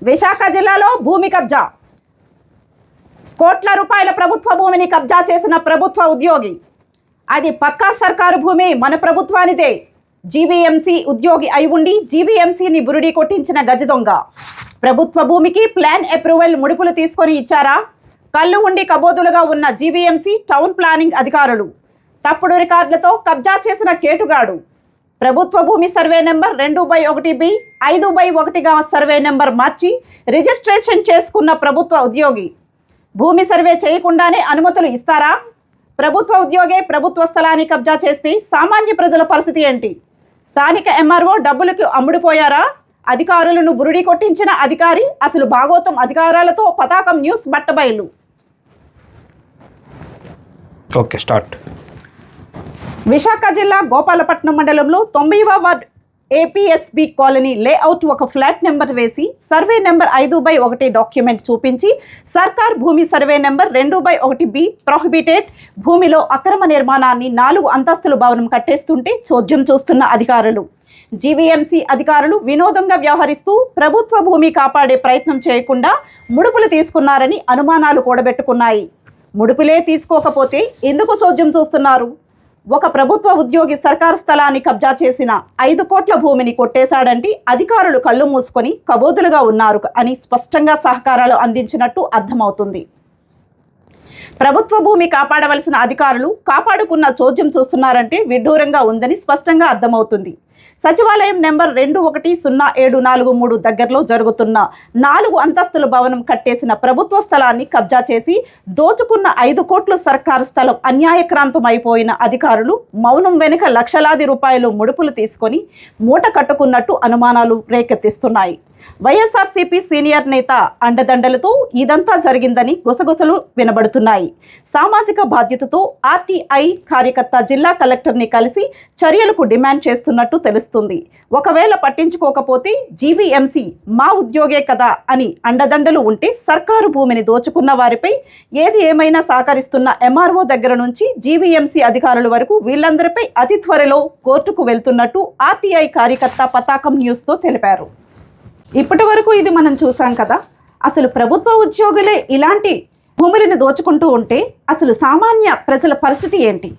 విశాఖ జిల్లాలో భూమి కబ్జా. కోట్ల రూపాయల ప్రభుత్వ భూమిని కబ్జా చేసిన ప్రభుత్వ ఉద్యోగి. అది పక్కా సర్కారు భూమి, మన ప్రభుత్వానిదే. జీవీఎంసీ ఉద్యోగి అయి ఉండి జీవీఎంసీని బురుడి కొట్టించిన గజ దొంగ. ప్రభుత్వ భూమికి ప్లాన్ అప్రూవల్ ముడుపులు తీసుకొని ఇచ్చారా? కళ్ళు ఉండి కబోదులుగా ఉన్న జీవీఎంసీ టౌన్ ప్లానింగ్ అధికారులు. తప్పుడు రికార్డులతో కబ్జా చేసిన కేటుగాడు. ప్రభుత్వ భూమి సర్వే నెంబర్ 2/1B 5/1గా సర్వే నెంబర్ మార్చి రిజిస్ట్రేషన్ చేసుకున్న ప్రభుత్వ ఉద్యోగి. భూమి సర్వే చేయకుండానే అనుమతులు ఇస్తారా? ప్రభుత్వ ఉద్యోగే ప్రభుత్వ స్థలాన్ని కబ్జా చేస్తే సామాన్య ప్రజల పరిస్థితి ఏంటి? స్థానిక ఎంఆర్ఓ డబ్బులకు అమ్ముడుపోయారా? అధికారులను బురుడి కొట్టించిన అధికారి అసలు భాగోతం అధికారాలతో పతాకం న్యూస్ బట్టబయలు. Okay, start. విశాఖ జిల్లా గోపాలపట్నం మండలంలో 9వ వార్డ్ ఏపీఎస్బి కాలనీ లేఅవుట్ ఒక ఫ్లాట్ నెంబర్ వేసి సర్వే నెంబర్ 5/1 డాక్యుమెంట్ చూపించి సర్కార్ భూమి సర్వే నెంబర్ 2/1B ప్రొహిబిటెడ్ భూమిలో అక్రమ నిర్మాణాన్ని 4 అంతస్తుల భవనం కట్టేస్తుంటే చోద్యం చూస్తున్న అధికారులు. జీవీఎంసీ అధికారులు వినోదంగా వ్యవహరిస్తూ ప్రభుత్వ భూమి కాపాడే ప్రయత్నం చేయకుండా ముడుపులు తీసుకున్నారని అనుమానాలు కూడబెట్టుకున్నాయి. ముడుపులే తీసుకోకపోతే ఎందుకు చోద్యం చూస్తున్నారు? ఒక ప్రభుత్వ ఉద్యోగి సర్కారు స్థలాన్ని కబ్జా చేసిన 5 కోట్ల భూమిని కొట్టేశాడంటే అధికారులు కళ్ళు మూసుకొని కబోదులుగా ఉన్నారు అని స్పష్టంగా సహకారాలు అందించినట్టు అర్థమవుతుంది. ప్రభుత్వ భూమి కాపాడవలసిన అధికారులు కాపాడుకున్న చోద్యం చూస్తున్నారంటే విడ్డూరంగా ఉందని స్పష్టంగా అర్థమవుతుంది. సచివాలయం నెంబర్ 210743 దగ్గరలో జరుగుతున్న 4 అంతస్తుల భవనం కట్టేసిన ప్రభుత్వ స్థలాన్ని కబ్జా చేసి దోచుకున్న 5 కోట్ల సర్కారు స్థలం అన్యాయక్రాంతం అయిపోయిన అధికారులు మౌనం వెనుక లక్షలాది రూపాయలు ముడుపులు తీసుకొని మూట కట్టుకున్నట్టు అనుమానాలు రేకెత్తిస్తున్నాయి. వైఎస్ఆర్సీపీ సీనియర్ నేత అండదండలతో ఇదంతా జరిగిందని గుసగుసలు వినబడుతున్నాయి. సామాజిక బాధ్యతతో ఆర్టీఐ కార్యకర్త జిల్లా కలెక్టర్ని కలిసి చర్యలకు డిమాండ్ చేస్తున్నట్టు తెలుస్తుంది. ఒకవేళ పట్టించుకోకపోతే జీవీఎంసీ మా ఉద్యోగే కదా అని అండదండలు ఉంటే సర్కారు భూమిని దోచుకున్న వారిపై ఏది ఏమైనా సహకరిస్తున్న ఎంఆర్ఓ దగ్గర నుంచి జీవీఎంసీ అధికారుల వరకు వీళ్ళందరిపై అతి త్వరలో కోర్టుకు వెళ్తున్నట్టు ఆర్టీఐ కార్యకర్త పతాకం న్యూస్తో తెలిపారు. ఇప్పటి వరకు ఇది మనం చూసాం కదా. అసలు ప్రభుత్వ ఉద్యోగులే ఇలాంటి భూములను దోచుకుంటూ ఉంటే అసలు సామాన్య ప్రజల పరిస్థితి ఏంటి?